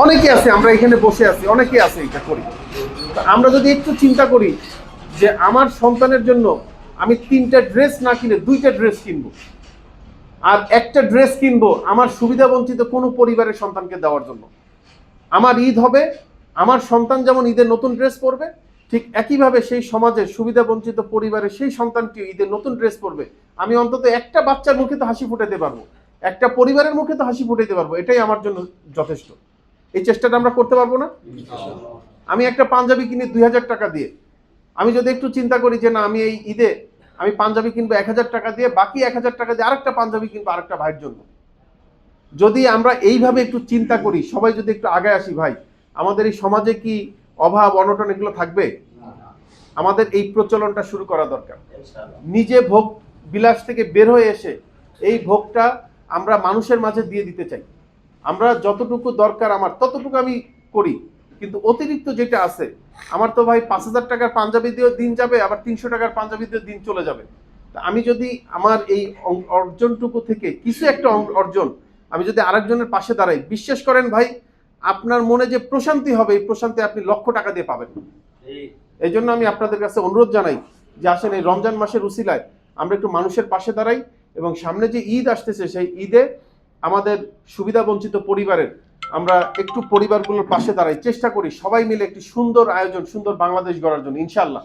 অনেকে আছে, আমরা এখানে বসে আছি, অনেকে আছে এটা করি। আমরা যদি একটু চিন্তা করি যে আমার সন্তানের জন্য আমি 3টা ড্রেস না কিনে 2টা ড্রেস কিনবো, আর একটা ড্রেস কিনবো আমার সুবিধা বঞ্চিত কোনো পরিবারের সন্তানকে দেওয়ার জন্য। আমার ঈদ হবে, আমার সন্তান যেমন ঈদের নতুন ড্রেস পরবে, ঠিক একইভাবে সেই সমাজের সুবিধা বঞ্চিত পরিবারের সেই সন্তানটি ঈদের নতুন ড্রেস পরবে। আমি অন্তত একটা বাচ্চার মুখে তো হাসি ফুটাতে পারবো, একটা পরিবারের মুখে তো হাসি ফুটাতে পারবো, এটাই আমার জন্য যথেষ্ট। এই চেষ্টাটা আমরা করতে পারবো না? আমি একটা পাঞ্জাবি কিনি 2000 টাকা দিয়ে, আমি যদি একটু চিন্তা করি যে না আমি এই ঈদে আমি পাঞ্জাবি কিনবো 1000 টাকা দিয়ে, বাকি 1000 টাকা দিয়ে আরেকটা পাঞ্জাবি কিনবো আরেকটা ভাইয়ের জন্য। যদি আমরা এইভাবে একটু চিন্তা করি, সবাই যদি একটু আগে আসি ভাই, আমাদের এই সমাজে কি অভাব অনটন এগুলো থাকবে? আমাদের এই প্রচলনটা শুরু করা দরকার। নিজে ভোগ বিলাস থেকে বের হয়ে এসে এই ভোগটা আমরা মানুষের মাঝে দিয়ে দিতে চাই। আমরা যতটুকু দরকার আমার ততটুকু আমি করি, কিন্তু অতিরিক্ত যেটা আছে, আমার তো ভাই 5000 টাকার পাঞ্জাবি দিয়েও দিন যাবে, আবার 300 টাকার পাঞ্জাবি দিয়েও দিন চলে যাবে। আমি যদি আমার এই অর্জনটুকু থেকে কিছু একটা অর্জন আমি যদি আরেকজনের পাশে দাঁড়াই, বিশ্বাস করেন ভাই, আপনার মনে যে প্রশান্তি হবে, এই প্রশান্তি আপনি লক্ষ টাকা দিয়ে পাবেন। এই জন্য আমি আপনাদের কাছে অনুরোধ জানাই যে আসেন এই রমজান মাসের উসিলায় আমরা একটু মানুষের পাশে দাঁড়াই, এবং সামনে যে ঈদ আসতেছে সেই ঈদে আমাদের সুবিধা বঞ্চিত পরিবারের আমরা একটু পরিবারগুলোর পাশে দাঁড়াই, চেষ্টা করি সবাই মিলে একটি সুন্দর আয়োজন, সুন্দর বাংলাদেশ গড়ার জন্য। ইনশাআল্লাহ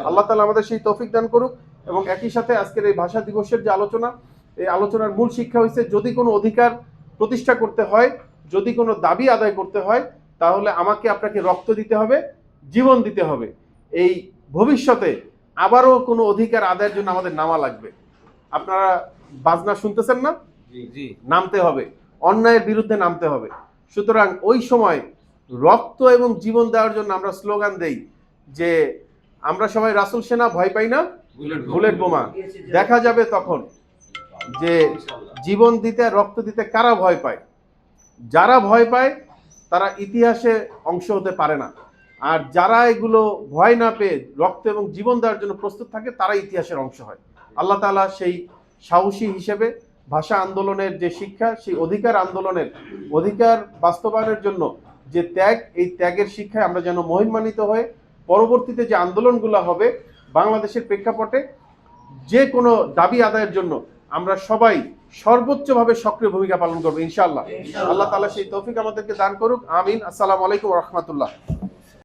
আল্লাহ তাআলা আমাদের সেই তৌফিক দান করুক। এবং একই সাথে আজকের এই ভাষা দিবসের যে আলোচনা, এই আলোচনার মূল শিক্ষা হয়েছে যদি কোনো অধিকার প্রতিষ্ঠা করতে হয়, যদি কোনো দাবি আদায় করতে হয়, তাহলে আমাকে আপনাকে রক্ত দিতে হবে, জীবন দিতে হবে। এই ভবিষ্যতে আবারও কোনো অধিকার আদায়ের জন্য আমাদের নামা লাগবে। আপনারা বাজনা শুনতেছেন না? নামতে হবে, অন্যায়ের বিরুদ্ধে নামতে হবে। সুতরাং ওই সময় রক্ত এবং জীবন দেওয়ার জন্য আমরা স্লোগান দেই যে আমরা সবাই রাসূল সেনা, ভয় পাই না বুলেট বোমা। দেখা যাবে তখন যে জীবন দিতে রক্ত দিতে কারা ভয় পায়। যারা ভয় পায় তারা ইতিহাসে অংশ হতে পারে না, আর যারা এগুলো ভয় না পেয়ে রক্ত এবং জীবন দেওয়ার জন্য প্রস্তুত থাকে তারা ইতিহাসের অংশ হয়। আল্লাহ তাআলা সেই সাহসী হিসেবে ভাষা আন্দোলনের যে শিক্ষা, সেই অধিকার আন্দোলনের অধিকার বাস্তবায়নের জন্য যে ত্যাগ, এই ত্যাগের শিক্ষায় আমরা যেন মহিমান্বিত হয়ে পরবর্তীতে যে আন্দোলনগুলো হবে বাংলাদেশের প্রেক্ষাপটে যে কোনো দাবি আদায়ের জন্য আমরা সবাই সর্বোচ্চভাবে সক্রিয় ভূমিকা পালন করবো ইনশাআল্লাহ। আল্লাহ তাআলা সেই তৌফিক আমাদেরকে দান করুক, আমিন। আসসালামু আলাইকুম ওয়া রাহমাতুল্লাহ।